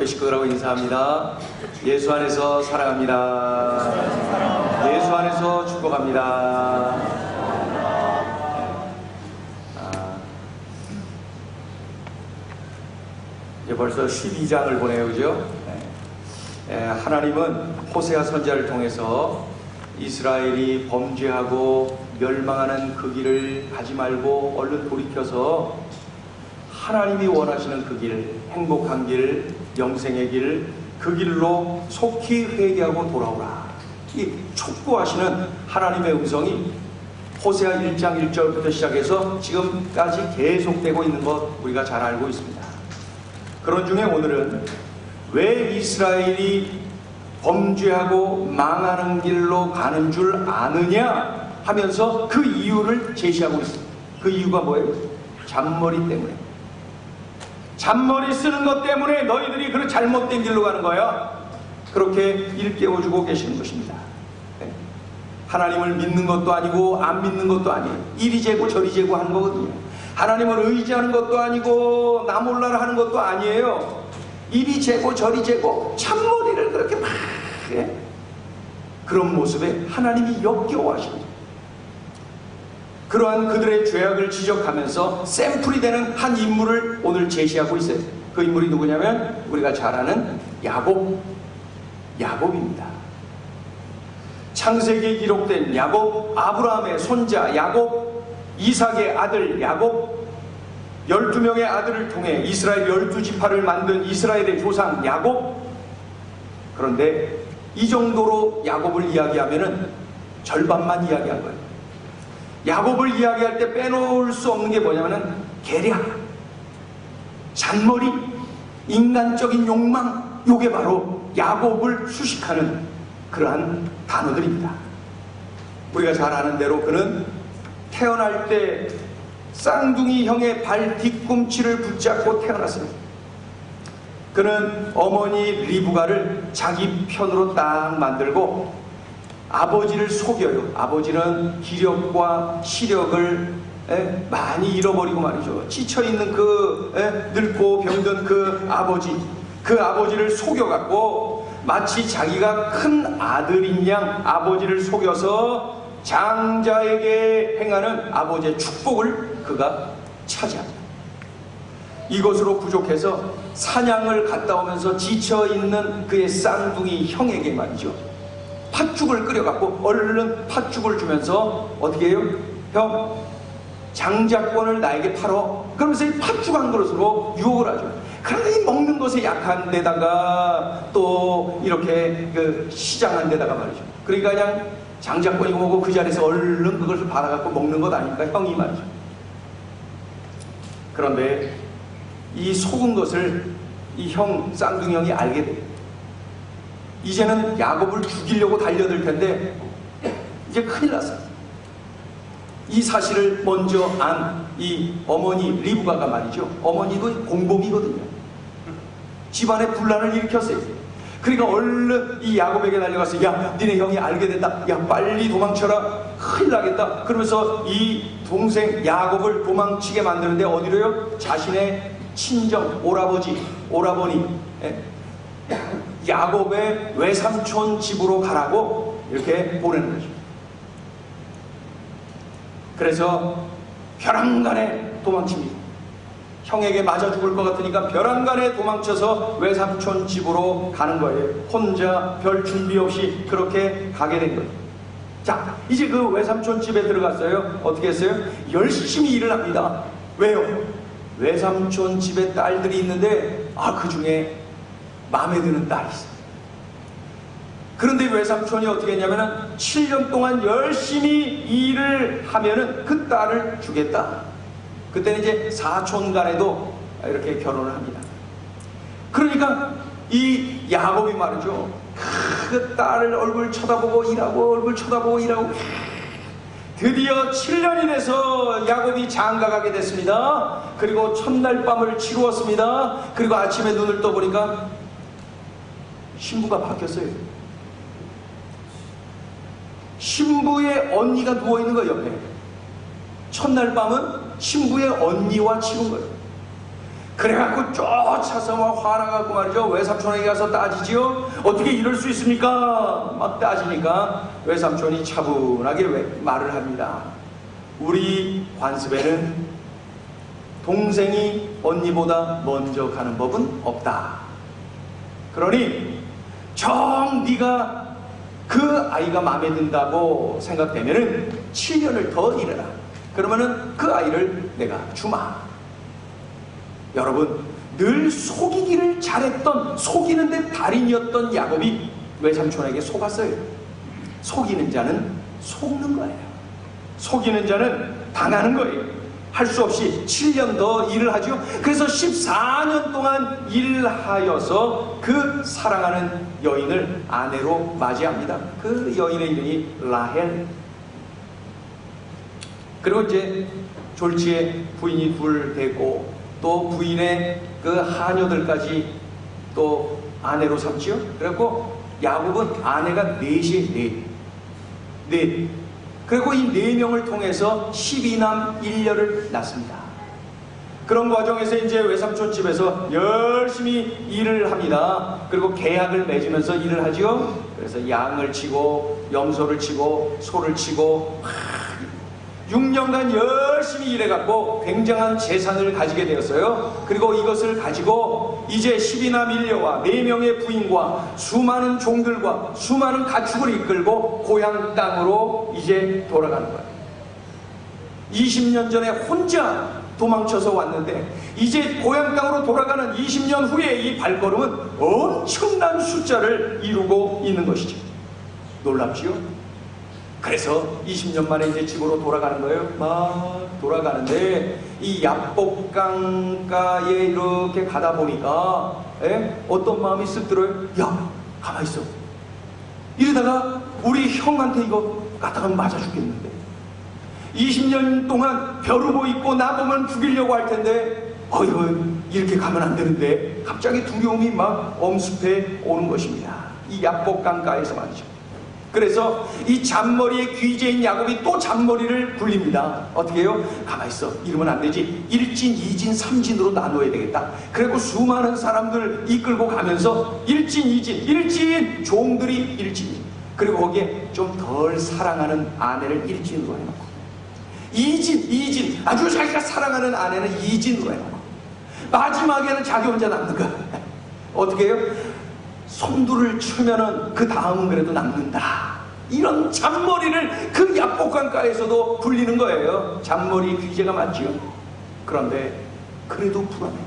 식구들하고 인사합니다. 예수 안에서 사랑합니다. 예수 안에서 축복합니다. 이제 벌써 12장을 보내요, 그죠? 하나님은 호세아 선지자를 통해서 이스라엘이 범죄하고 멸망하는 그 길을 가지 말고 얼른 돌이켜서 하나님이 원하시는 그 길, 행복한 길, 영생의 길, 그 길로 속히 회개하고 돌아오라. 이 촉구하시는 하나님의 음성이 호세아 1장 1절부터 시작해서 지금까지 계속되고 있는 것 우리가 잘 알고 있습니다. 그런 중에 오늘은 왜 이스라엘이 범죄하고 망하는 길로 가는 줄 아느냐 하면서 그 이유를 제시하고 있습니다. 그 이유가 뭐예요? 잔머리 때문에. 잔머리 쓰는 것 때문에 너희들이 그런 잘못된 길로 가는 거야. 그렇게 일깨워주고 계시는 것입니다. 하나님을 믿는 것도 아니고 안 믿는 것도 아니에요. 이리 재고 저리 재고 하는 거거든요. 하나님을 의지하는 것도 아니고 나 몰라라 하는 것도 아니에요. 이리 재고 저리 재고 잔머리를 그렇게 막 그런 모습에 하나님이 역겨워하십니다. 그러한 그들의 죄악을 지적하면서 샘플이 되는 한 인물을 오늘 제시하고 있어요. 그 인물이 누구냐면 우리가 잘 아는 야곱입니다. 창세기에 기록된 야곱, 아브라함의 손자 야곱, 이삭의 아들 야곱, 12명의 아들을 통해 이스라엘 12지파를 만든 이스라엘의 조상 야곱. 그런데 이 정도로 야곱을 이야기하면은 절반만 이야기한 거예요. 야곱을 이야기할 때 빼놓을 수 없는 게 뭐냐면은 계략, 잔머리, 인간적인 욕망, 요게 바로 야곱을 수식하는 그러한 단어들입니다. 우리가 잘 아는 대로 그는 태어날 때 쌍둥이 형의 발 뒤꿈치를 붙잡고 태어났습니다. 그는 어머니 리브가를 자기 편으로 딱 만들고 아버지를 속여요. 아버지는 기력과 시력을 많이 잃어버리고 말이죠. 지쳐있는 그 늙고 병든 그 아버지를 속여갖고 마치 자기가 큰 아들인 양 아버지를 속여서 장자에게 행하는 아버지의 축복을 그가 차지합니다. 이것으로 부족해서 사냥을 갔다 오면서 지쳐있는 그의 쌍둥이 형에게 말이죠, 팥죽을 끓여갖고 얼른 팥죽을 주면서 어떻게 해요? 형, 장자권을 나에게 팔어. 그러면서 이 팥죽 한 그릇으로 유혹을 하죠. 그러나 이 먹는 것에 약한 데다가 또 이렇게 그 시장한 데다가 말이죠. 그러니까 그냥 장자권이 오고 그 자리에서 얼른 그것을 받아갖고 먹는 것 아닙니까? 형이 말이죠. 그런데 이 속은 것을 이 형, 쌍둥이 형이 알게 돼요. 이제는 야곱을 죽이려고 달려들 텐데 이제 큰일 났어요. 이 사실을 먼저 안 이 어머니 리브가가 말이죠, 어머니도 공범이거든요. 집안에 분란을 일으켰어요. 그러니까 얼른 이 야곱에게 달려가서 야, 니네 형이 알게 됐다, 야 빨리 도망쳐라, 큰일 나겠다. 그러면서 이 동생 야곱을 도망치게 만드는데 어디로요? 자신의 친정 오라버니 야곱의 외삼촌 집으로 가라고 이렇게 보내는 거죠. 그래서 벼랑간에 도망칩니다. 형에게 맞아 죽을 것 같으니까 벼랑간에 도망쳐서 외삼촌 집으로 가는 거예요. 혼자 별 준비 없이 그렇게 가게 된 거예요. 자, 이제 그 외삼촌 집에 들어갔어요. 어떻게 했어요? 열심히 일을 합니다. 왜요? 외삼촌 집에 딸들이 있는데 그 중에 마음에 드는 딸이 있어요. 그런데 외삼촌이 어떻게 했냐면은 7년 동안 열심히 일을 하면은 그 딸을 주겠다. 그때는 이제 사촌 간에도 이렇게 결혼을 합니다. 그러니까 이 야곱이 말이죠, 그 딸을 얼굴 쳐다보고 일하고 얼굴 쳐다보고 일하고 드디어 7년이 돼서 야곱이 장가가게 됐습니다. 그리고 첫날 밤을 치루었습니다. 그리고 아침에 눈을 떠보니까 신부가 바뀌었어요. 신부의 언니가 누워있는 거예요, 옆에. 첫날 밤은 신부의 언니와 치룬 거예요. 그래갖고 쫓아서 막 화나갖고 말이죠. 외삼촌에게 가서 따지지요. 어떻게 이럴 수 있습니까? 막 따지니까 외삼촌이 차분하게 말을 합니다. 우리 관습에는 동생이 언니보다 먼저 가는 법은 없다. 그러니 정 네가 그 아이가 마음에 든다고 생각되면은 7년을 더 일해라. 그러면은 그 아이를 내가 주마. 여러분, 늘 속이기를 잘했던, 속이는데 달인이었던 야곱이 외삼촌에게 속았어요. 속이는 자는 속는 거예요. 속이는 자는 당하는 거예요. 할 수 없이 7년 더 일을 하죠. 그래서 14년 동안 일하여서 그 사랑하는 여인을 아내로 맞이합니다. 그 여인의 이름이 라헬. 그리고 이제 졸지에 부인이 둘 되고 또 부인의 그 하녀들까지 또 아내로 삼지요. 그래갖고 야곱은 아내가 넷이 넷. 그리고 이 4명을 통해서 12남 1녀를 낳습니다. 그런 과정에서 이제 외삼촌 집에서 열심히 일을 합니다. 그리고 계약을 맺으면서 일을 하죠. 그래서 양을 치고 염소를 치고 소를 치고 6년간 열심히 일해갖고 굉장한 재산을 가지게 되었어요. 그리고 이것을 가지고 이제 12남 1녀와 4명의 부인과 수많은 종들과 수많은 가축을 이끌고 고향 땅으로 이제 돌아가는 거예요. 20년 전에 혼자 도망쳐서 왔는데 이제 고향 땅으로 돌아가는 20년 후에 이 발걸음은 엄청난 숫자를 이루고 있는 것이죠. 놀랍지요? 그래서 20년 만에 이제 집으로 돌아가는 거예요. 막 돌아가는데 이 야복강가에 이렇게 가다 보니까 어떤 마음이 쓱 들어요. 야, 가만히 있어. 이러다가 우리 형한테 이거 갖다가 맞아 죽겠는데 20년 동안 벼르고 있고 나 보면 죽이려고 할 텐데 이거 이렇게 가면 안 되는데 갑자기 두려움이 막 엄습해 오는 것입니다. 이 야복강가에서 말이죠. 그래서 이 잔머리의 귀재인 야곱이 또 잔머리를 굴립니다. 어떻게 해요? 가만히 있어. 이러면 안 되지. 1진, 2진, 3진으로 나누어야 되겠다. 그리고 수많은 사람들 이끌고 가면서 1진, 2진, 1진, 종들이 1진. 그리고 거기에 좀 덜 사랑하는 아내를 1진으로 해놓고 2진, 2진, 아주 자기가 사랑하는 아내는 2진으로 해놓고 마지막에는 자기 혼자 남는 거야. 어떻게 해요? 손두를 치면은 그 다음은 그래도 남는다. 이런 잔머리를 그 야복강가에서도 굴리는 거예요. 잔머리 귀재가 맞지요. 그런데 그래도 불안해.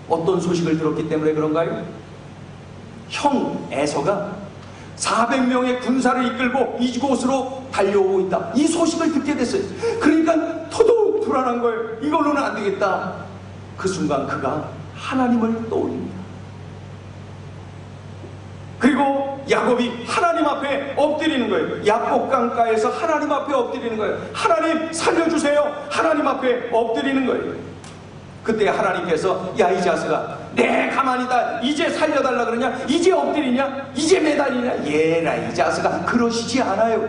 어떤 소식을 들었기 때문에 그런가요? 형 에서가 400명의 군사를 이끌고 이곳으로 달려오고 있다. 이 소식을 듣게 됐어요. 그러니까 더더욱 불안한 거예요. 이걸로는 안 되겠다. 그 순간 그가 하나님을 떠올립니다. 그리고 야곱이 하나님 앞에 엎드리는 거예요. 야복강가에서 하나님 앞에 엎드리는 거예요. 하나님 살려주세요. 하나님 앞에 엎드리는 거예요. 그때 하나님께서 야, 이 자식아, 내 가만히다. 이제 살려달라 그러냐? 이제 엎드리냐? 이제 매달리냐? 얘라, 이 자식아, 그러시지 않아요.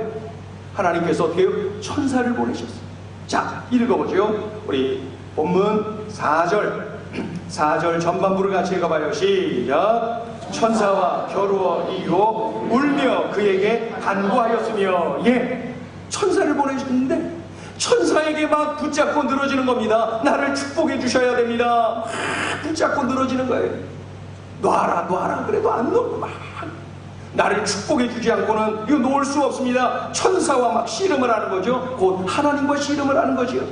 하나님께서 어떻게 해요? 천사를 보내셨어요. 자, 읽어보죠. 우리 본문 4절 전반부를 같이 읽어봐요. 시작. 천사와 겨루어 이유로 울며 그에게 간구하였으며, 천사를 보내주는데 천사에게 막 붙잡고 늘어지는 겁니다. 나를 축복해 주셔야 됩니다. 붙잡고 늘어지는 거예요. 놔라 그래도 안 놓고 막 나를 축복해 주지 않고는 이거 놓을 수 없습니다. 천사와 막 씨름을 하는 거죠. 곧 하나님과 씨름을 하는 거죠.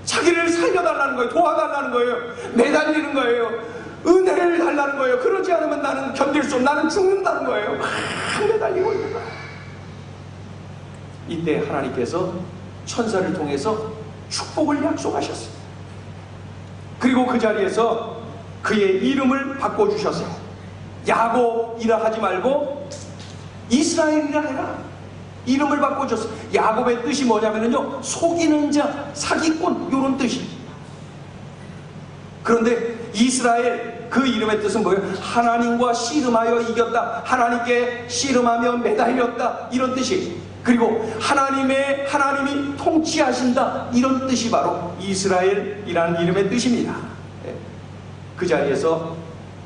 자기를 살려달라는 거예요. 도와달라는 거예요. 매달리는 거예요. 은혜를 달라는 거예요. 그러지 않으면 나는 견딜 수 없고 나는 죽는다는 거예요. 막 매달리고 있는 거예요. 이때 하나님께서 천사를 통해서 축복을 약속하셨어요. 그리고 그 자리에서 그의 이름을 바꿔주셨어요. 야곱이라 하지 말고 이스라엘이라 해라. 이름을 바꿔줬어요. 야곱의 뜻이 뭐냐면요, 속이는 자, 사기꾼, 이런 뜻이. 그런데 이스라엘, 그 이름의 뜻은 뭐예요? 하나님과 씨름하여 이겼다. 하나님께 씨름하며 매달렸다. 이런 뜻이. 그리고 하나님이 통치하신다, 이런 뜻이 바로 이스라엘이라는 이름의 뜻입니다. 그 자리에서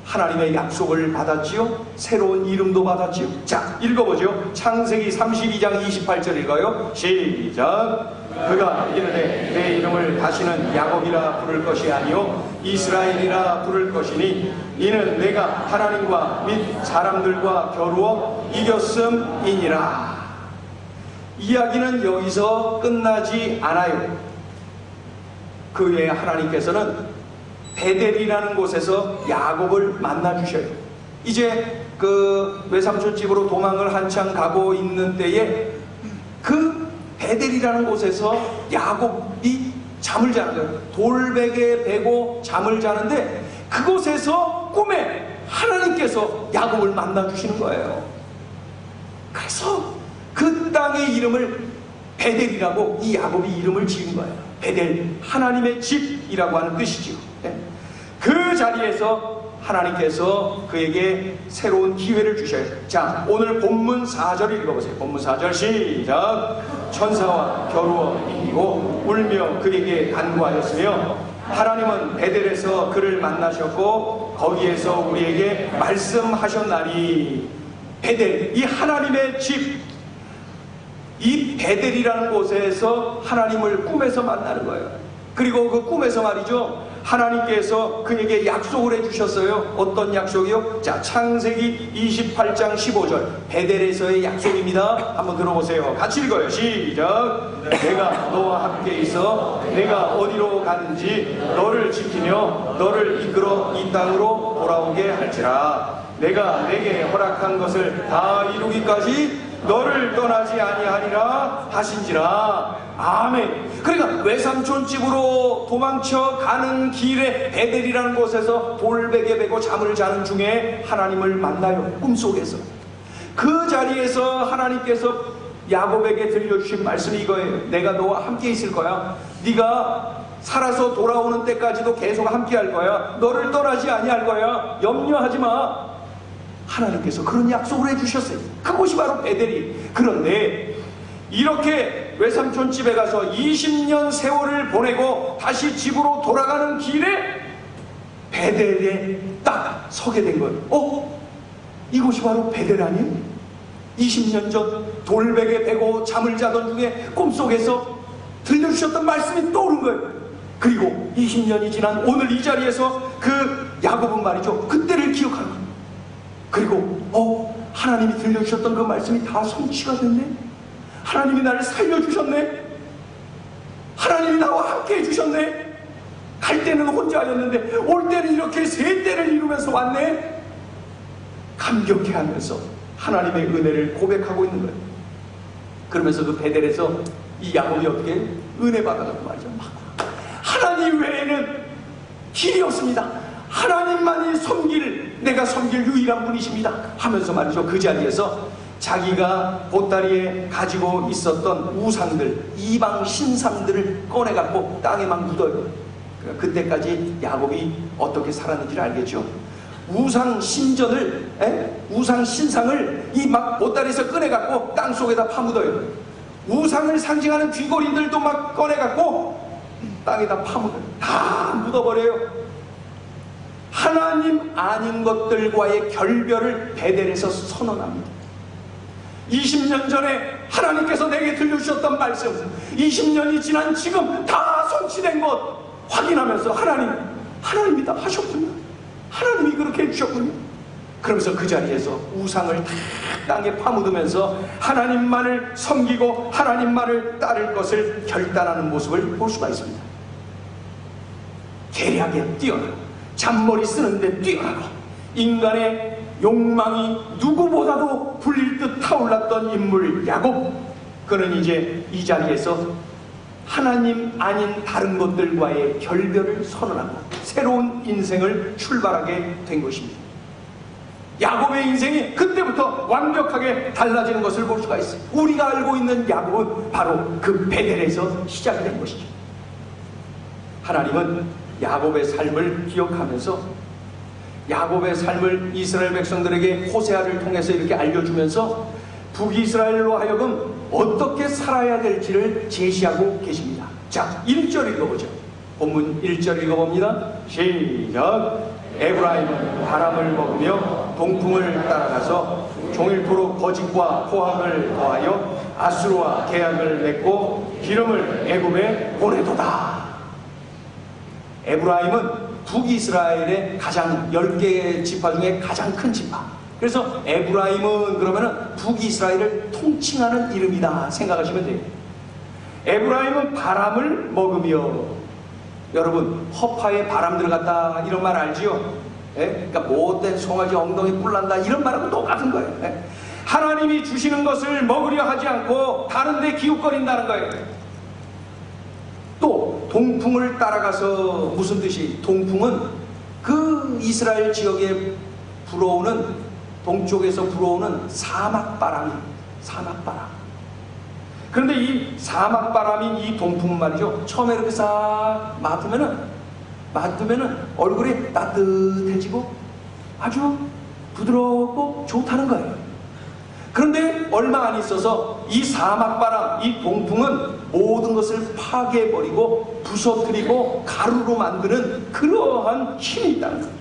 하나님의 약속을 받았지요. 새로운 이름도 받았지요. 자, 읽어보죠. 창세기 32장 28절 읽어요. 시작. 그가 이르되 내 이름을 다시는 야곱이라 부를 것이 아니요 이스라엘이라 부를 것이니 이는 내가 하나님과 및 사람들과 겨루어 이겼음이니라. 이야기는 여기서 끝나지 않아요. 그 외에 하나님께서는 베델이라는 곳에서 야곱을 만나 주셔요. 이제 그 외삼촌 집으로 도망을 한창 가고 있는 때에 그 베델이라는 곳에서 야곱이 잠을 자는 거예요. 돌베개 베고 잠을 자는데 그곳에서 꿈에 하나님께서 야곱을 만나 주시는 거예요. 그래서 그 땅의 이름을 베델이라고 이 야곱이 이름을 지은 거예요. 베델, 하나님의 집이라고 하는 뜻이죠. 그 자리에서 하나님께서 그에게 새로운 기회를 주셔요. 자, 오늘 본문 4절 읽어보세요. 본문 4절 시작. 천사와 겨루어 이기고 울며 그에게 간구하였으며 하나님은 베델에서 그를 만나셨고 거기에서 우리에게 말씀하셨나니. 베델, 이 하나님의 집, 이 베델이라는 곳에서 하나님을 꿈에서 만나는 거예요. 그리고 그 꿈에서 말이죠, 하나님께서 그에게 약속을 해주셨어요. 어떤 약속이요? 자, 창세기 28장 15절 베델에서의 약속입니다. 한번 들어보세요. 같이 읽어요. 시작. 내가 너와 함께 있어 내가 어디로 가든지 너를 지키며 너를 이끌어 이 땅으로 돌아오게 할지라. 내가 내게 허락한 것을 다 이루기까지 너를 떠나지 아니하리라 하신지라. 아멘. 그러니까 외삼촌 집으로 도망쳐 가는 길에 베델이라는 곳에서 돌베개 베고 잠을 자는 중에 하나님을 만나요. 꿈속에서. 그 자리에서 하나님께서 야곱에게 들려주신 말씀이 이거예요. 내가 너와 함께 있을 거야. 네가 살아서 돌아오는 때까지도 계속 함께 할 거야. 너를 떠나지 아니할 거야. 염려하지 마. 하나님께서 그런 약속을 해주셨어요. 그곳이 바로 베델이. 그런데 이렇게 외삼촌 집에 가서 20년 세월을 보내고 다시 집으로 돌아가는 길에 베델에 딱 서게 된 거예요. 이곳이 바로 베델 아니에요? 20년 전 돌베개 베고 잠을 자던 중에 꿈속에서 들려주셨던 말씀이 떠오른 거예요. 그리고 20년이 지난 오늘 이 자리에서 그 야곱은 말이죠, 그때를 기억하는 거예요. 그리고 하나님이 들려주셨던 그 말씀이 다 성취가 됐네. 하나님이 나를 살려주셨네. 하나님이 나와 함께 해주셨네. 갈 때는 혼자였는데 올 때는 이렇게 세 때를 이루면서 왔네. 감격해하면서 하나님의 은혜를 고백하고 있는 거예요. 그러면서 그 베델에서 이 야곱이 어떻게 은혜 받아가고 말이죠. 하나님 외에는 길이 없습니다. 하나님만이 내가 섬길 유일한 분이십니다 하면서 말이죠, 그 자리에서 자기가 보따리에 가지고 있었던 우상들, 이방 신상들을 꺼내갖고 땅에 막 묻어요. 그때까지 야곱이 어떻게 살았는지를 알겠죠. 우상 신상을 이 막 보따리에서 꺼내갖고 땅 속에다 파묻어요. 우상을 상징하는 귀걸이들도 막 꺼내갖고 땅에다 파묻어요. 다 묻어버려요. 하나님 아닌 것들과의 결별을 베델에서 선언합니다. 20년 전에 하나님께서 내게 들려주셨던 말씀, 20년이 지난 지금 다 성취된 것 확인하면서 하나님이 다 하셨군요. 하나님이 그렇게 해주셨군요. 그러면서 그 자리에서 우상을 다 땅에 파묻으면서 하나님만을 섬기고 하나님만을 따를 것을 결단하는 모습을 볼 수가 있습니다. 계략에 뛰어나고 잔머리 쓰는데 뛰어나고 인간의 욕망이 누구보다도 불릴 듯 타올랐던 인물 야곱. 그는 이제 이 자리에서 하나님 아닌 다른 것들과의 결별을 선언하고 새로운 인생을 출발하게 된 것입니다. 야곱의 인생이 그때부터 완벽하게 달라지는 것을 볼 수가 있어요. 우리가 알고 있는 야곱은 바로 그 베델에서 시작이 된 것이죠. 하나님은 야곱의 삶을 기억하면서 야곱의 삶을 이스라엘 백성들에게 호세아를 통해서 이렇게 알려주면서 북이스라엘로 하여금 어떻게 살아야 될지를 제시하고 계십니다. 자, 1절 읽어보죠. 본문 1절 읽어봅니다. 시작. 에브라임은 바람을 먹으며 동풍을 따라가서 종일토록 거짓과 포악을 더하여 아수르와 계약을 맺고 기름을 애굽에 보내도다. 에브라임은 북이스라엘의 가장 10개의 지파 중에 가장 큰 지파. 그래서 에브라임은 그러면은 북이스라엘을 통칭하는 이름이다 생각하시면 돼요. 에브라임은 바람을 먹으며, 여러분 허파에 바람 들어갔다 이런 말 알지요? 예? 그러니까 못된 송아지 엉덩이 뿔난다 이런 말하고 똑같은 거예요. 예? 하나님이 주시는 것을 먹으려 하지 않고 다른 데 기웃거린다는 거예요. 또 동풍을 따라가서 무슨 뜻이? 동풍은 그 이스라엘 지역에 불어오는, 동쪽에서 불어오는 사막바람이, 사막바람. 그런데 이 사막바람인 이 동풍은 말이죠, 처음에 이렇게 싹 맡으면은 얼굴이 따뜻해지고 아주 부드럽고 좋다는 거예요. 그런데 얼마 안 있어서 이 사막바람, 이 동풍은 모든 것을 파괴해버리고 부서뜨리고 가루로 만드는 그러한 힘이 있다는 거예요.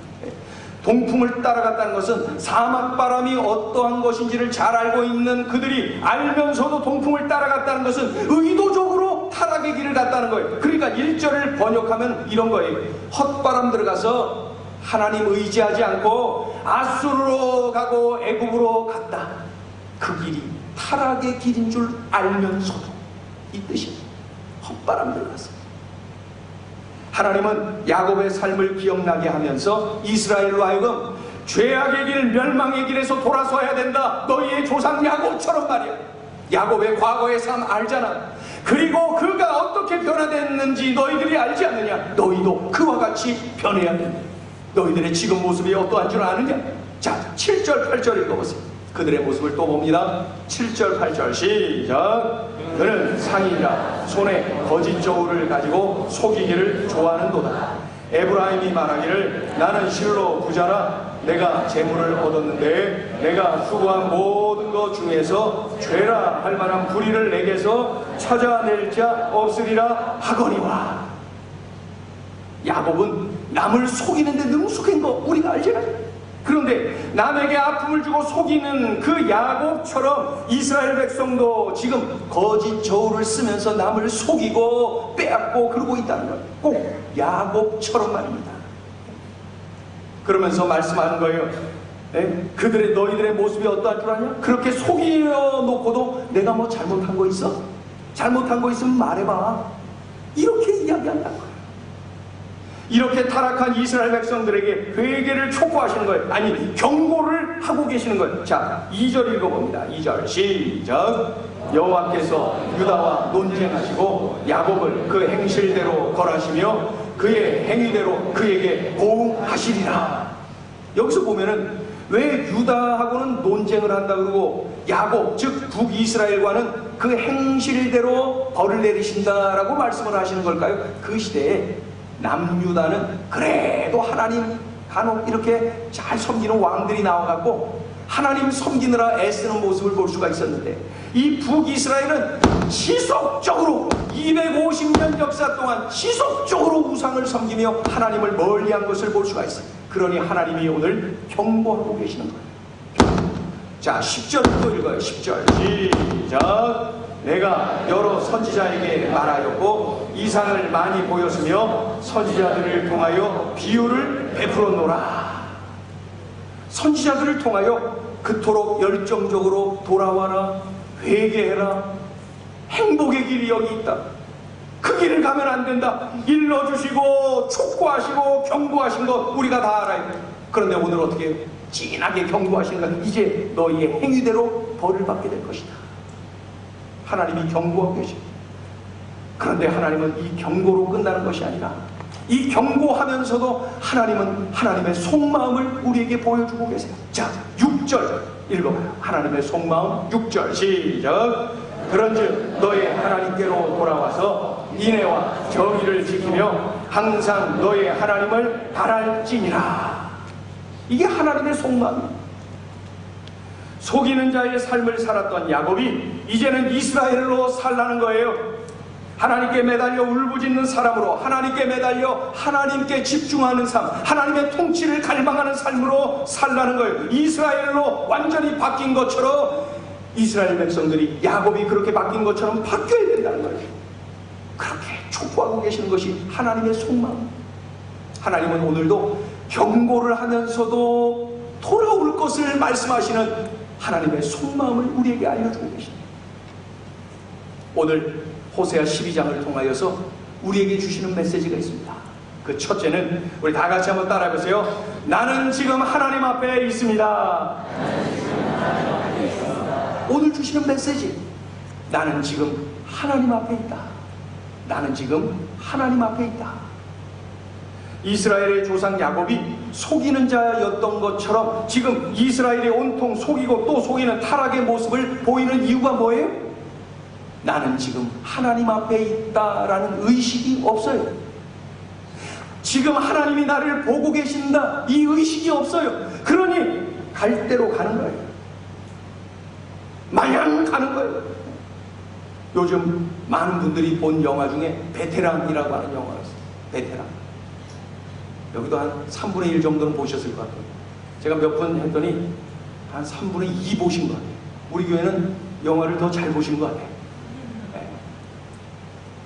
동풍을 따라갔다는 것은 사막바람이 어떠한 것인지를 잘 알고 있는 그들이 알면서도 동풍을 따라갔다는 것은 의도적으로 타락의 길을 갔다는 거예요. 그러니까 1절을 번역하면 이런 거예요. 헛바람 들어가서 하나님 의지하지 않고 아수르로 가고 애굽으로 갔다. 그 길이 타락의 길인 줄 알면서도, 이 뜻이에요. 헛바람 들어갔어요. 하나님은 야곱의 삶을 기억나게 하면서 이스라엘로 하여금 죄악의 길, 멸망의 길에서 돌아서야 된다. 너희의 조상 야곱처럼 말이야. 야곱의 과거의 삶 알잖아. 그리고 그가 어떻게 변화됐는지 너희들이 알지 않느냐? 너희도 그와 같이 변해야 된다. 너희들의 지금 모습이 어떠한 줄 아느냐? 자, 7절 8절 읽어보세요. 그들의 모습을 또 봅니다. 7절 8절 시작. 그는 상인이라 손에 거짓 저울을 가지고 속이기를 좋아하는도다. 에브라임이 말하기를 나는 실로 부자라. 내가 재물을 얻었는데 내가 수고한 모든 것 중에서 죄라 할 만한 불의를 내게서 찾아낼 자 없으리라 하거니와. 야곱은 남을 속이는데 능숙한 거 우리가 알잖아요. 그런데 남에게 아픔을 주고 속이는 그 야곱처럼 이스라엘 백성도 지금 거짓 저울을 쓰면서 남을 속이고 빼앗고 그러고 있다는 거예요. 꼭 야곱처럼 말입니다. 그러면서 말씀하는 거예요. 그들의, 너희들의 모습이 어떠한 줄 아냐? 그렇게 속여 놓고도 내가 뭐 잘못한 거 있어? 잘못한 거 있으면 말해봐. 이렇게 이야기한다는 거예요. 이렇게 타락한 이스라엘 백성들에게 회개를 촉구하시는 거예요. 아니, 경고를 하고 계시는 거예요. 자, 2절 읽어봅니다. 2절 시작. 여호와께서 유다와 논쟁하시고 야곱을 그 행실대로 벌하시며 그의 행위대로 그에게 보응하시리라. 여기서 보면은 왜 유다하고는 논쟁을 한다 그러고 야곱, 즉 북이스라엘과는 그 행실대로 벌을 내리신다라고 말씀을 하시는 걸까요? 그 시대에 남유다는 그래도 하나님 간혹 이렇게 잘 섬기는 왕들이 나와갖고 하나님 섬기느라 애쓰는 모습을 볼 수가 있었는데, 이 북이스라엘은 지속적으로 250년 역사 동안 지속적으로 우상을 섬기며 하나님을 멀리한 것을 볼 수가 있어요. 그러니 하나님이 오늘 경고하고 계시는 거예요. 자, 10절 또 읽어요. 10절 시작. 내가 여러 선지자에게 말하였고 이상을 많이 보였으며 선지자들을 통하여 비유를 베풀었노라. 선지자들을 통하여 그토록 열정적으로 돌아와라, 회개해라, 행복의 길이 여기 있다, 그 길을 가면 안 된다 일러주시고 촉구하시고 경고하신 것 우리가 다 알아요. 그런데 오늘 어떻게 해요? 진하게 경고하시는 것, 이제 너희의 행위대로 벌을 받게 될 것이다. 하나님이 경고하고 계십니다. 그런데 하나님은 이 경고로 끝나는 것이 아니라 이 경고하면서도 하나님은 하나님의 속마음을 우리에게 보여주고 계세요. 자, 6절 읽어봐요. 하나님의 속마음 6절 시작. 그런즉 너희 하나님께로 돌아와서 인애와 정의를 지키며 항상 너희 하나님을 바랄지니라. 이게 하나님의 속마음입니다. 속이는 자의 삶을 살았던 야곱이 이제는 이스라엘로 살라는 거예요. 하나님께 매달려 울부짖는 사람으로, 하나님께 매달려 하나님께 집중하는 삶, 하나님의 통치를 갈망하는 삶으로 살라는 거예요. 이스라엘로 완전히 바뀐 것처럼 이스라엘 백성들이 야곱이 그렇게 바뀐 것처럼 바뀌어야 된다는 거예요. 그렇게 촉구하고 계시는 것이 하나님의 속마음. 하나님은 오늘도 경고를 하면서도 돌아올 것을 말씀하시는 하나님의 속마음을 우리에게 알려주고 계십니다. 오늘 호세아 12장을 통하여서 우리에게 주시는 메시지가 있습니다. 그 첫째는 우리 다 같이 한번 따라해보세요. 나는 지금 하나님 앞에 있습니다. 오늘 주시는 메시지, 나는 지금 하나님 앞에 있다. 나는 지금 하나님 앞에 있다. 이스라엘의 조상 야곱이 속이는 자였던 것처럼 지금 이스라엘이 온통 속이고 또 속이는 타락의 모습을 보이는 이유가 뭐예요? 나는 지금 하나님 앞에 있다라는 의식이 없어요. 지금 하나님이 나를 보고 계신다, 이 의식이 없어요. 그러니 갈 대로 가는 거예요. 마냥 가는 거예요. 요즘 많은 분들이 본 영화 중에 베테랑이라고 하는 영화가 있어요. 베테랑. 여기도 한 3분의 1 정도는 보셨을 것 같아요. 제가 몇 번 했더니 한 3분의 2 보신 것 같아요. 우리 교회는 영화를 더 잘 보신 것 같아요. 네.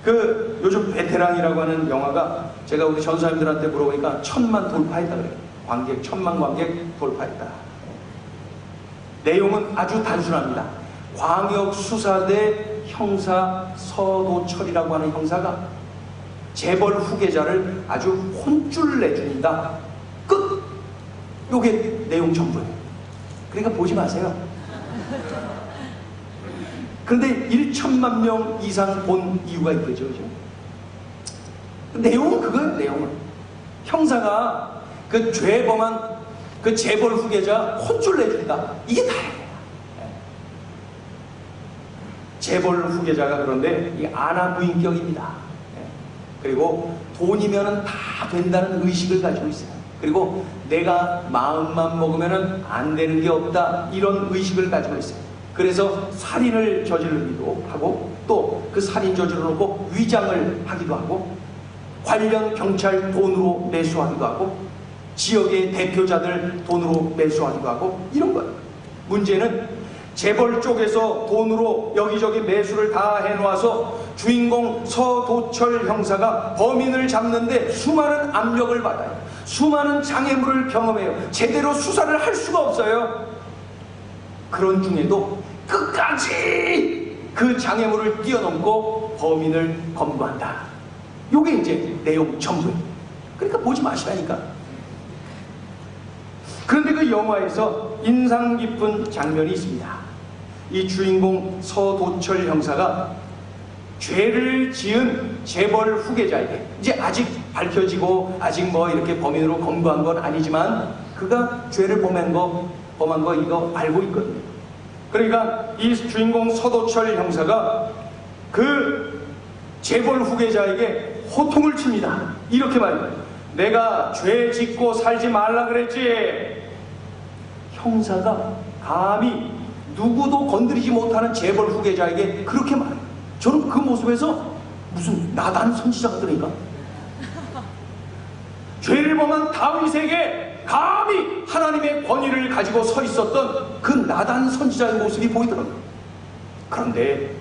그 요즘 베테랑이라고 하는 영화가 제가 우리 전사님들한테 물어보니까 1000만 돌파했다 그래요. 관객, 1000만 관객 돌파했다. 내용은 아주 단순합니다. 광역수사대 형사 서도철이라고 하는 형사가 재벌 후계자를 아주 혼쭐 내준다. 끝! 요게 내용 전부예요. 그러니까 보지 마세요. 그런데 1천만 명 이상 본 이유가 있겠죠. 그죠? 내용은 그거예요. 내용은 형사가 그 죄범한 그 재벌 후계자 혼쭐 내준다. 이게 다예요. 재벌 후계자가 그런데 이 아나무인격입니다. 그리고 돈이면은 다 된다는 의식을 가지고 있어요. 그리고 내가 마음만 먹으면은 안 되는 게 없다, 이런 의식을 가지고 있어요. 그래서 살인을 저지르기도 하고 또 그 살인 저질러 놓고 위장을 하기도 하고 관련 경찰 돈으로 매수하기도 하고 지역의 대표자들 돈으로 매수하기도 하고 이런 거예요. 문제는 재벌 쪽에서 돈으로 여기저기 매수를 다 해놓아서 주인공 서도철 형사가 범인을 잡는데 수많은 압력을 받아요. 수많은 장애물을 경험해요. 제대로 수사를 할 수가 없어요. 그런 중에도 끝까지 그 장애물을 뛰어넘고 범인을 검거한다. 요게 이제 내용 전부예요. 그러니까 보지 마시라니까. 그런데 그 영화에서 인상 깊은 장면이 있습니다. 이 주인공 서도철 형사가 죄를 지은 재벌 후계자에게, 이제 아직 밝혀지고 아직 뭐 이렇게 범인으로 검거한 건 아니지만 그가 죄를 범한 거 이거 알고 있거든요. 그러니까 이 주인공 서도철 형사가 그 재벌 후계자에게 호통을 칩니다. 이렇게 말해요. 내가 죄 짓고 살지 말라 그랬지. 형사가 감히 누구도 건드리지 못하는 재벌 후계자에게 그렇게 말해요. 저는 그 모습에서 무슨 나단 선지자 같으니까 죄를 범한 다윗에게 감히 하나님의 권위를 가지고 서 있었던 그 나단 선지자의 모습이 보이더라고요. 그런데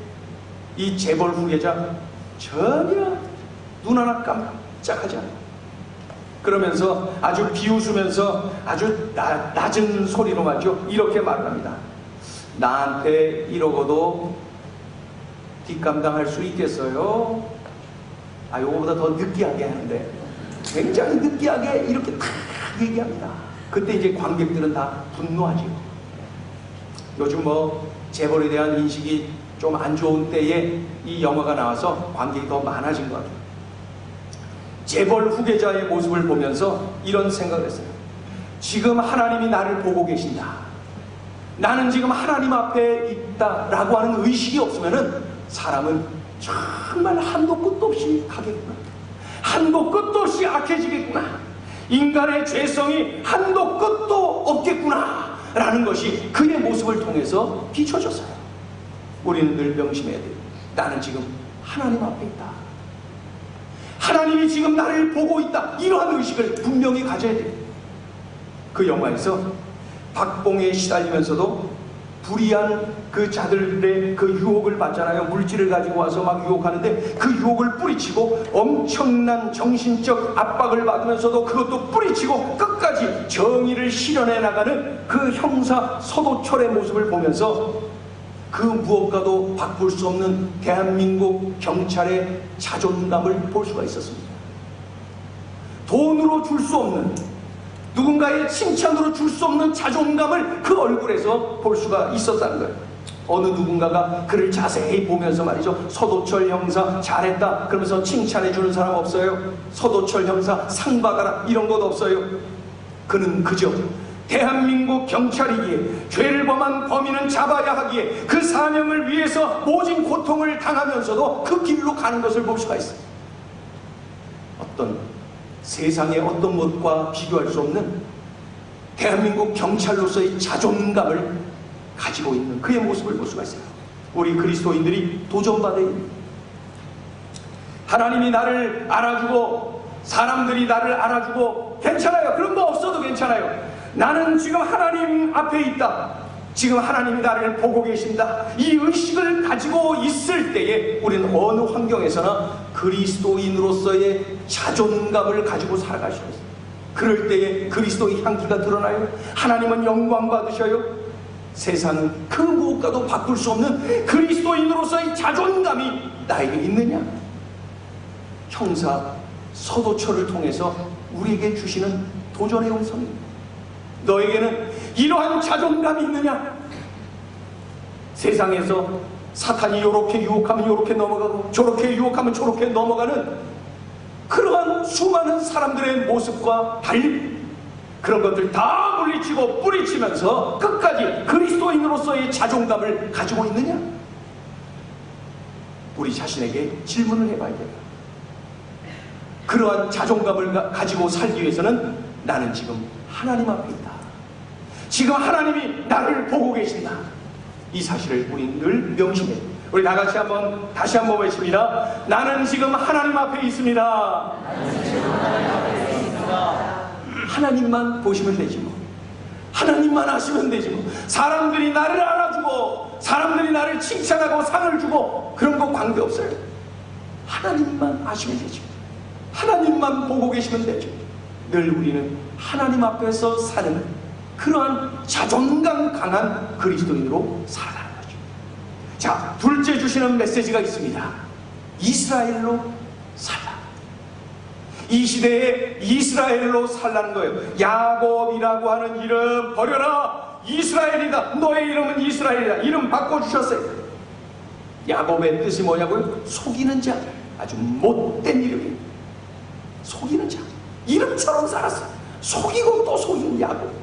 이 재벌 후계자 전혀 눈 하나 깜짝하지 않아요. 그러면서 아주 비웃으면서 아주 낮은 소리로 말이죠, 이렇게 말합니다. 나한테 이러고도 뒷감당할 수 있겠어요? 요거보다 더 느끼하게 하는데 굉장히 느끼하게 이렇게 탁 얘기합니다. 그때 이제 관객들은 다 분노하죠. 요즘 뭐 재벌에 대한 인식이 좀 안 좋은 때에 이 영화가 나와서 관객이 더 많아진 것 같아요. 재벌 후계자의 모습을 보면서 이런 생각을 했어요. 지금 하나님이 나를 보고 계신다. 나는 지금 하나님 앞에 있다라고 하는 의식이 없으면은 사람은 정말 한도 끝도 없이 가겠구나. 한도 끝도 없이 악해지겠구나. 인간의 죄성이 한도 끝도 없겠구나 라는 것이 그의 모습을 통해서 비춰졌어요. 우리는 늘 명심해야 돼요. 나는 지금 하나님 앞에 있다. 하나님이 지금 나를 보고 있다. 이러한 의식을 분명히 가져야 돼요. 그 영화에서 박봉에 시달리면서도 불의한 그 자들의 그 유혹을 받잖아요. 물질을 가지고 와서 막 유혹하는데 그 유혹을 뿌리치고 엄청난 정신적 압박을 받으면서도 그것도 뿌리치고 끝까지 정의를 실현해 나가는 그 형사 서도철의 모습을 보면서 그 무엇과도 바꿀 수 없는 대한민국 경찰의 자존감을 볼 수가 있었습니다. 돈으로 줄 수 없는, 누군가의 칭찬으로 줄 수 없는 자존감을 그 얼굴에서 볼 수가 있었다는 거예요. 어느 누군가가 그를 자세히 보면서 말이죠, 서도철 형사 잘했다 그러면서 칭찬해 주는 사람 없어요? 서도철 형사 상 받아라 이런 것 없어요? 그는 그저 대한민국 경찰이기에 죄를 범한 범인은 잡아야 하기에 그 사명을 위해서 모진 고통을 당하면서도 그 길로 가는 것을 볼 수가 있어요. 어떤 세상의 어떤 것과 비교할 수 없는 대한민국 경찰로서의 자존감을 가지고 있는 그의 모습을 볼 수가 있어요. 우리 그리스도인들이 도전받아야 됩니다. 하나님이 나를 알아주고 사람들이 나를 알아주고 괜찮아요. 그런 거 없어도 괜찮아요. 나는 지금 하나님 앞에 있다. 지금 하나님이 나를 보고 계신다. 이 의식을 가지고 있을 때에 우리는 어느 환경에서나 그리스도인으로서의 자존감을 가지고 살아갈 수 있어요. 그럴 때에 그리스도의 향기가 드러나요. 하나님은 영광 받으셔요. 세상은 그 무엇과도 바꿀 수 없는 그리스도인으로서의 자존감이 나에게 있느냐? 형사 서도철을 통해서 우리에게 주시는 도전의 음성입니다. 너에게는 이러한 자존감이 있느냐? 세상에서 사탄이 요렇게 유혹하면 요렇게 넘어가고 저렇게 유혹하면 저렇게 넘어가는 그러한 수많은 사람들의 모습과 달리 그런 것들 다 물리치고 뿌리치면서 끝까지 그리스도인으로서의 자존감을 가지고 있느냐? 우리 자신에게 질문을 해봐야 돼요. 그러한 자존감을 가지고 살기 위해서는 나는 지금 하나님 앞에 있다. 지금 하나님이 나를 보고 계신다. 이 사실을 우리 늘 명심해. 우리 다 같이 다시 한번 외칩니다. 나는 지금 하나님 앞에 있습니다. 하나님만 보시면 되지 뭐. 하나님만 아시면 되지 뭐. 사람들이 나를 알아주고 사람들이 나를 칭찬하고 상을 주고 그런 거 관계없어요. 하나님만 아시면 되지. 하나님만 보고 계시면 되죠. 늘 우리는 하나님 앞에서 사는 그러한 자존감 강한 그리스도인으로 살아가는 거죠. 자, 둘째 주시는 메시지가 있습니다. 이스라엘로 살라. 이 시대에 이스라엘로 살라는 거예요. 야곱이라고 하는 이름 버려라. 이스라엘이다. 너의 이름은 이스라엘이다. 이름 바꿔주셨어요. 야곱의 뜻이 뭐냐고요? 속이는 자. 아주 못된 이름이에요. 속이는 자. 이름처럼 살았어요. 속이고 또 속이는 야곱.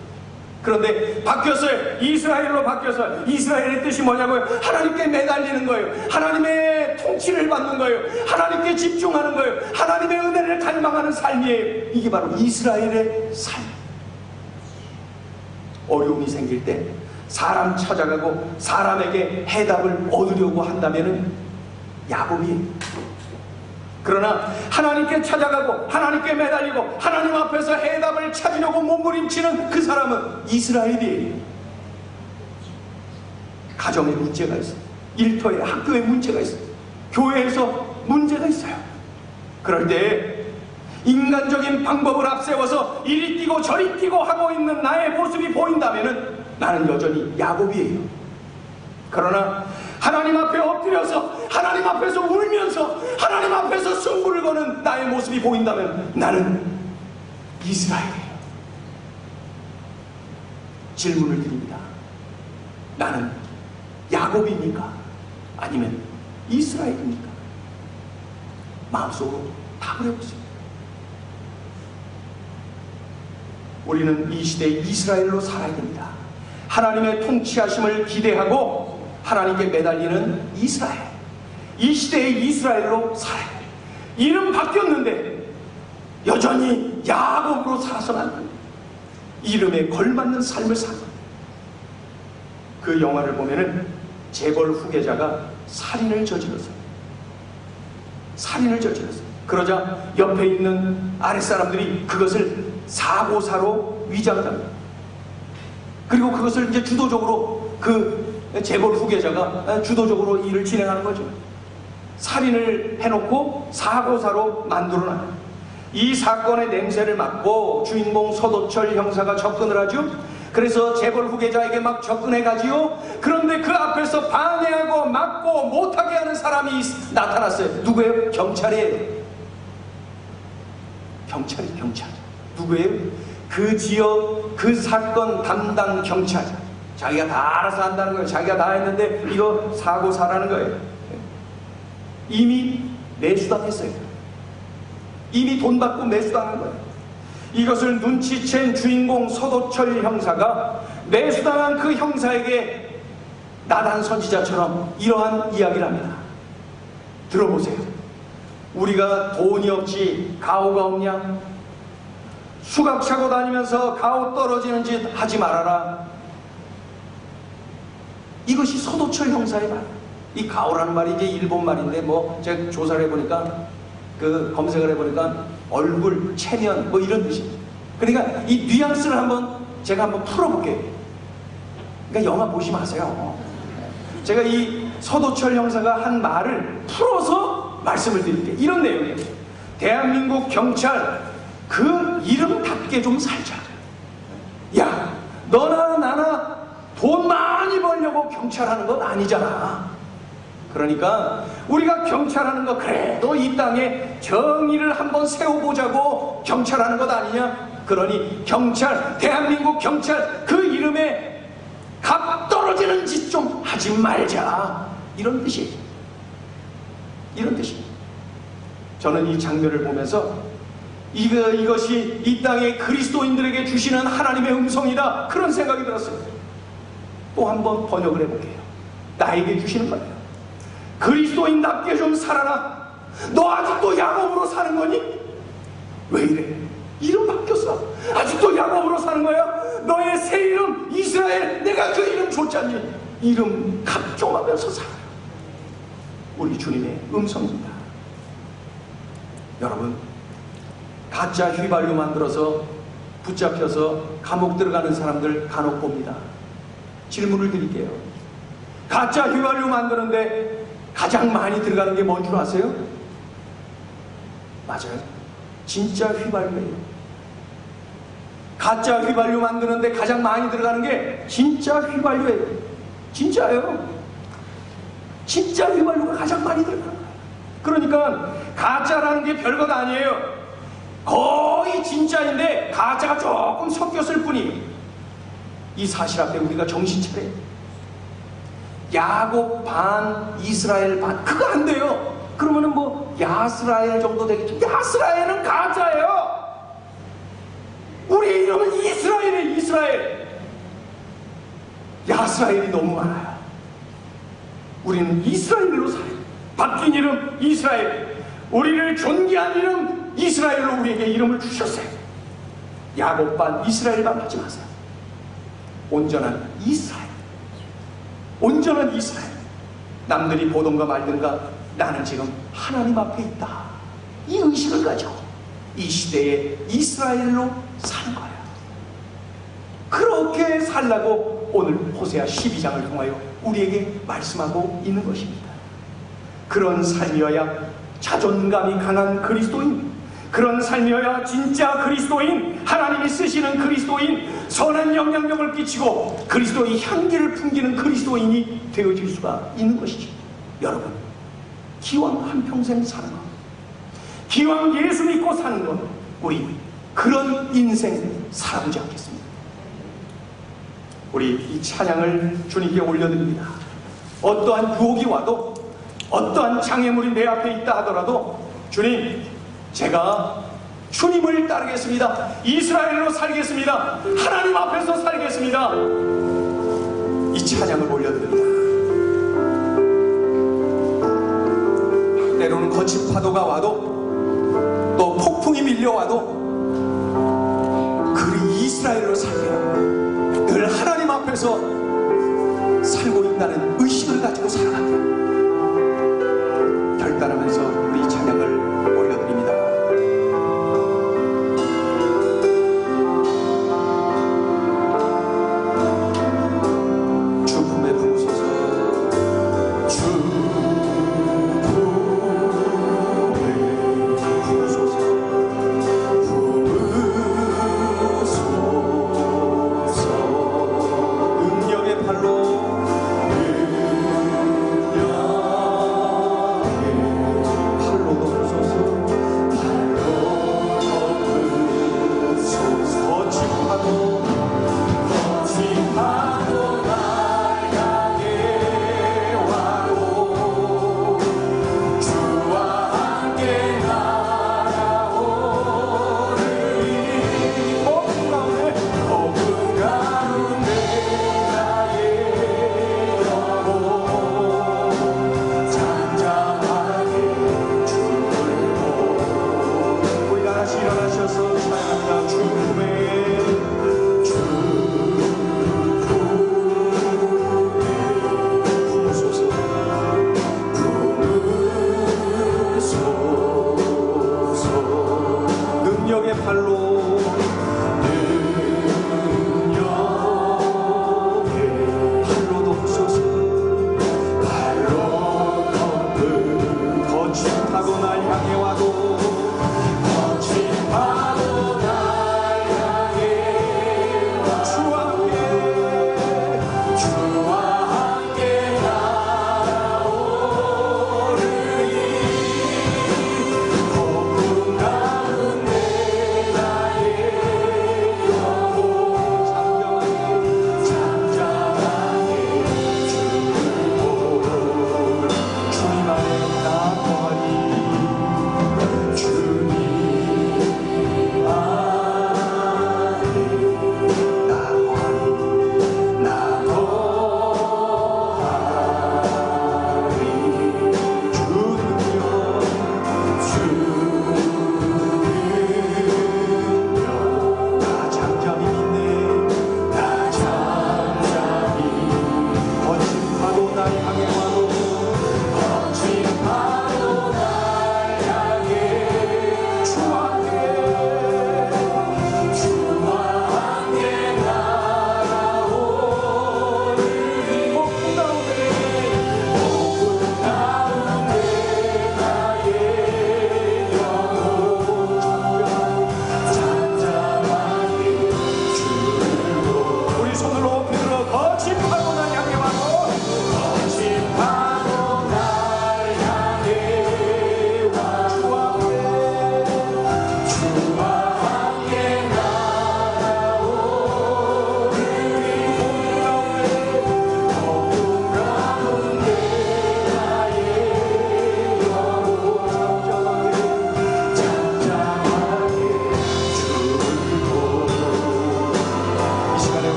그런데 바뀌었어요. 이스라엘로 바뀌어서 이스라엘의 뜻이 뭐냐고요? 하나님께 매달리는 거예요. 하나님의 통치를 받는 거예요. 하나님께 집중하는 거예요. 하나님의 은혜를 갈망하는 삶이에요. 이게 바로 이스라엘의 삶. 어려움이 생길 때 사람 찾아가고 사람에게 해답을 얻으려고 한다면 야곱이에요. 그러나 하나님께 찾아가고 하나님께 매달리고 하나님 앞에서 해답을 찾으려고 몸부림치는 그 사람은 이스라엘이에요. 가정에 문제가 있어요. 일터에 학교에 문제가 있어요. 교회에서 문제가 있어요. 그럴 때 인간적인 방법을 앞세워서 이리 뛰고 저리 뛰고 하고 있는 나의 모습이 보인다면 나는 여전히 야곱이에요. 그러나 하나님 앞에 엎드려서 하나님 앞에서 울면서 하나님 앞에서 승부를 거는 나의 모습이 보인다면 나는 이스라엘이에요. 질문을 드립니다. 나는 야곱입니까? 아니면 이스라엘입니까? 마음속으로 답을 해보세요. 우리는 이 시대에 이스라엘로 살아야 됩니다. 하나님의 통치하심을 기대하고 하나님께 매달리는 이스라엘. 이 시대의 이스라엘로 살아야 돼요. 이름 바뀌었는데 여전히 야곱으로 살아서는 안 돼요. 이름에 걸맞는 삶을 사는 거예요. 그 영화를 보면은 재벌 후계자가 살인을 저질렀어요. 살인을 저질렀어요. 그러자 옆에 있는 아랫사람들이 그것을 사고사로 위장합니다. 그리고 그것을 이제 주도적으로 그 재벌 후계자가 주도적으로 일을 진행하는 거죠. 살인을 해놓고 사고사로 만들어놔요. 이 사건의 냄새를 맡고 주인공 서도철 형사가 접근을 하죠. 그래서 재벌 후계자에게 막 접근해가지요. 그런데 그 앞에서 방해하고 막고 못하게 하는 사람이 나타났어요. 누구예요? 경찰이에요. 경찰. 누구예요? 그 지역 그 사건 담당 경찰. 자기가 다 알아서 한다는 거예요. 자기가 다 했는데 이거 사고사라는 거예요. 이미 매수당했어요. 이미 돈 받고 매수당한 거예요. 이것을 눈치챈 주인공 서도철 형사가 매수당한 그 형사에게 나단 선지자처럼 이러한 이야기를 합니다. 들어보세요. 우리가 돈이 없지 가오가 없냐? 수갑 차고 다니면서 가오 떨어지는 짓 하지 말아라. 이것이 서도철 형사의 말. 이 가오라는 말이 이제 일본 말인데 뭐 제가 조사를 해보니까 검색을 해보니까 얼굴, 체면 뭐 이런 뜻입니다. 그러니까 이 뉘앙스를 제가 한번 풀어볼게요. 그러니까 영화 보지 마세요. 제가 이 서도철 형사가 한 말을 풀어서 말씀을 드릴게요. 이런 내용이에요. 대한민국 경찰 그 이름답게 좀 살자. 야, 너나 나나 돈 많이 벌려고 경찰하는 건 아니잖아. 그러니까 우리가 경찰하는 거 그래도 이 땅에 정의를 한번 세워보자고 경찰하는 것 아니냐? 그러니 경찰, 대한민국 경찰 그 이름에 값 떨어지는 짓 좀 하지 말자. 이런 뜻이에요. 이런 뜻이에요. 저는 이 장면을 보면서 이것이 이 땅의 그리스도인들에게 주시는 하나님의 음성이다. 그런 생각이 들었어요. 또 한번 번역을 해볼게요. 나에게 주시는 거예요. 그리스도인답게 좀 살아라. 너 아직도 야곱으로 사는 거니? 왜 이래? 이름 바뀌었어. 아직도 야곱으로 사는 거야? 너의 새 이름 이스라엘, 내가 그 이름 줬잖니. 이름 갑종하면서 살아요. 우리 주님의 음성입니다. 여러분, 가짜 휘발유 만들어서 붙잡혀서 감옥 들어가는 사람들 간혹 봅니다. 질문을 드릴게요. 가짜 휘발유 만드는데 가장 많이 들어가는 게 뭔 줄 아세요? 맞아요. 진짜 휘발유예요. 가짜 휘발유 만드는데 가장 많이 들어가는 게 진짜 휘발유예요. 진짜예요. 진짜 휘발유가 가장 많이 들어가는 거예요. 그러니까 가짜라는 게 별것 아니에요. 거의 진짜인데 가짜가 조금 섞였을 뿐이에요. 이 사실 앞에 우리가 정신 차려요. 야곱 반, 이스라엘 반, 그거 안 돼요. 그러면은 뭐 야스라엘 정도 되겠죠. 야스라엘은 가짜예요. 우리 이름은 이스라엘이에요. 이스라엘. 야스라엘이 너무 많아요. 우리는 이스라엘로 살아요. 바뀐 이름 이스라엘. 우리를 존귀한 이름 이스라엘로 우리에게 이름을 주셨어요. 야곱 반, 이스라엘 반 하지 마세요. 온전한 이스라엘. 온전한 이스라엘. 남들이 보던가 말든가 나는 지금 하나님 앞에 있다. 이 의식을 가지고 이 시대에 이스라엘로 사는 거예요. 그렇게 살라고 오늘 호세아 12장을 통하여 우리에게 말씀하고 있는 것입니다. 그런 삶이어야 자존감이 강한 그리스도인, 그런 삶이어야 진짜 그리스도인, 하나님이 쓰시는 그리스도인, 선한 영향력을 끼치고 그리스도의 향기를 풍기는 그리스도인이 되어질 수가 있는 것이죠. 여러분, 기왕 한평생 사는 것, 기왕 예수 믿고 사는 것, 우리 그런 인생 살아보지 않겠습니다. 우리 이 찬양을 주님께 올려드립니다. 어떠한 유혹이 와도, 어떠한 장애물이 내 앞에 있다 하더라도 주님, 제가 주님을 따르겠습니다. 이스라엘로 살겠습니다. 하나님 앞에서 살겠습니다. 이 찬양을 올려드립니다. 때로는 거친 파도가 와도 또 폭풍이 밀려와도 그 이스라엘로 살게 늘 하나님 앞에서 살고 있다는 의식을 가지고 살아갑니다. 결단하면서 우리 찬양을 올려드립니다. 주 품에 품으소서. 주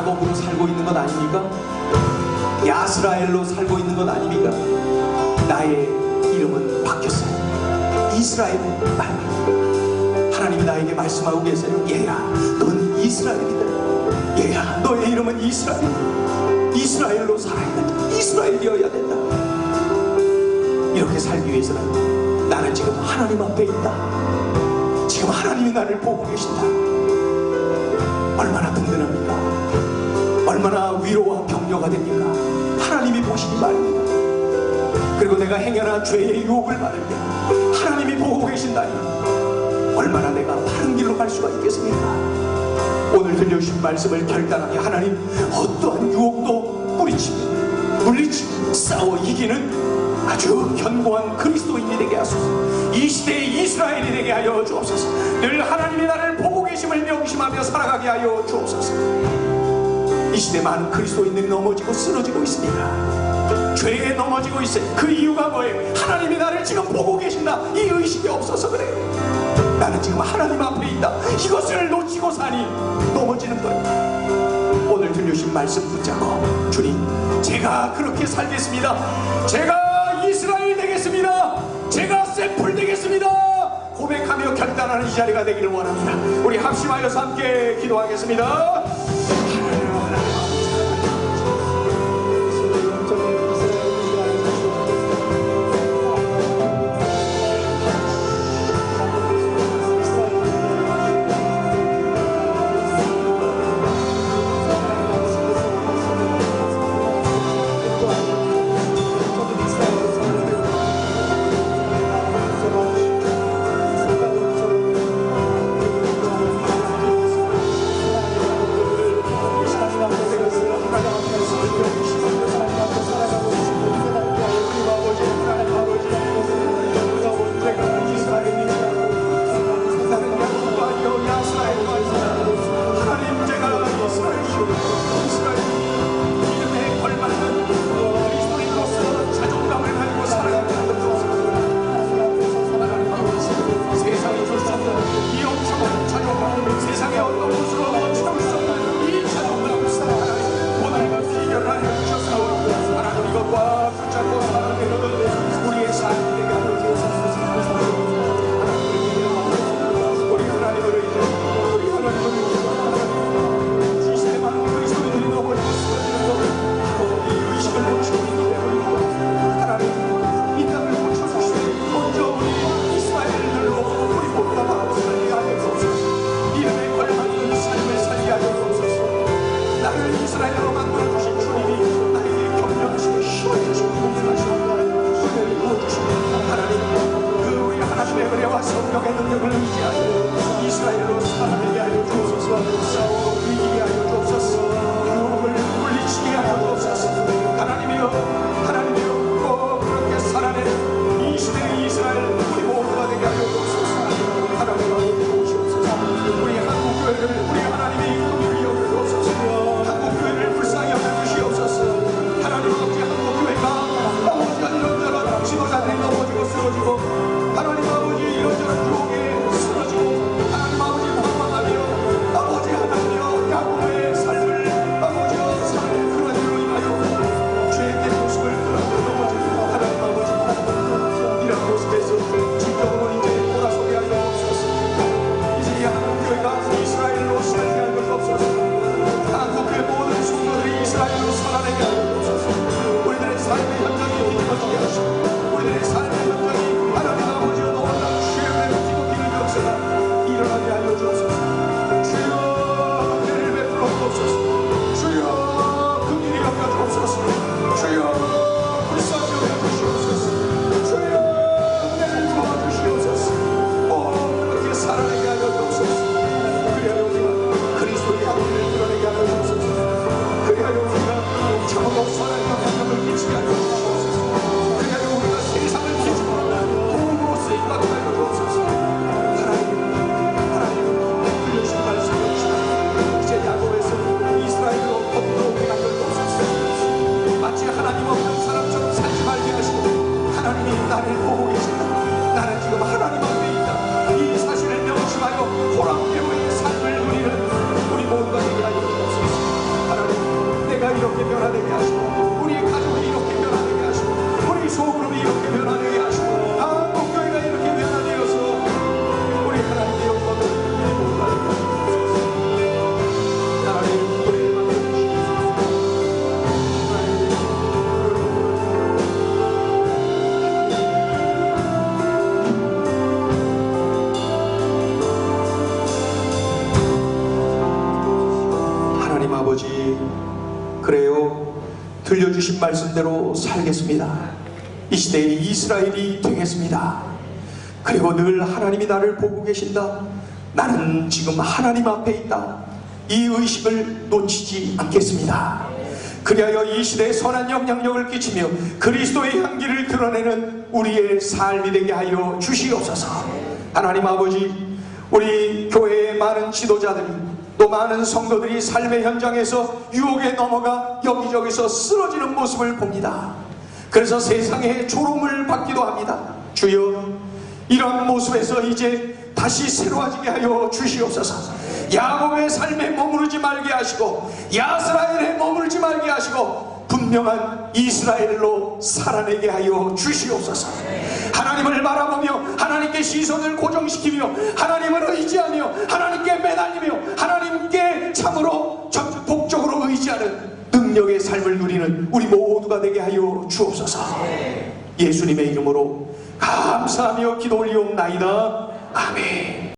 야곱으로 살고 있는 것 아닙니까? 야스라엘로 살고 있는 것 아닙니까? 나의 이름은 바뀌었어요. 이스라엘 말입니다. 하나님이 나에게 말씀하고 계세요. 얘야, 넌 이스라엘이다. 얘야, 너의 이름은 이스라엘. 이스라엘로 살아야 된다. 이스라엘이어야 된다. 이렇게 살기 위해서는 나는 지금 하나님 앞에 있다. 지금 하나님이 나를 보고 계신다. 얼마나 든든합니까? 얼마나 위로와 격려가 됩니까? 하나님이 보시니 말입니다. 그리고 내가 행여나 죄의 유혹을 받을 때 하나님이 보고 계신다니 얼마나 내가 바른 길로 갈 수가 있겠습니까? 오늘 들려주신 말씀을 결단하게 하나님 어떠한 유혹도 뿌리치고 물리치고 싸워 이기는 아주 견고한 그리스도인이 되게 하소서. 이 시대의 이스라엘이 되게 하여 주옵소서. 늘 하나님이 나를 보고 계심을 명심하며 살아가게 하여 주옵소서. 이 시대 많은 그리스도인들이 넘어지고 쓰러지고 있습니다. 죄에 넘어지고 있어요. 그 이유가 뭐예요? 하나님이 나를 지금 보고 계신다, 이 의식이 없어서 그래요. 나는 지금 하나님 앞에 있다, 이것을 놓치고 사니 넘어지는 거예요. 오늘 들려주신 말씀 붙잡고, 주님, 제가 그렇게 살겠습니다. 제가 이스라엘 되겠습니다. 제가 샘플 되겠습니다. 고백하며 결단하는 이 자리가 되기를 원합니다. 우리 합심하여서 함께 기도하겠습니다. 아버지, 그래요, 들려주신 말씀대로 살겠습니다. 이 시대에 이스라엘이 되겠습니다. 그리고 늘 하나님이 나를 보고 계신다, 나는 지금 하나님 앞에 있다, 이 의식을 놓치지 않겠습니다. 그리하여 이 시대에 선한 영향력을 끼치며 그리스도의 향기를 드러내는 우리의 삶이 되게 하여 주시옵소서. 하나님 아버지, 우리 교회의 많은 지도자들이, 또 많은 성도들이 삶의 현장에서 유혹에 넘어가 여기저기서 쓰러지는 모습을 봅니다. 그래서 세상에 조롱을 받기도 합니다. 주여, 이런 모습에서 이제 다시 새로워지게 하여 주시옵소서. 야곱의 삶에 머무르지 말게 하시고 야스라엘에 머무르지 말게 하시고 분명한 이스라엘로 살아내게 하여 주시옵소서. 하나님을 바라보며 하나님께 시선을 고정시키며 하나님을 의지하며 하나님께 매달리며 하나님께 참으로 전폭적으로 의지하는 능력의 삶을 누리는 우리 모두가 되게 하여 주옵소서. 예수님의 이름으로 감사하며 기도 올리옵나이다. 아멘.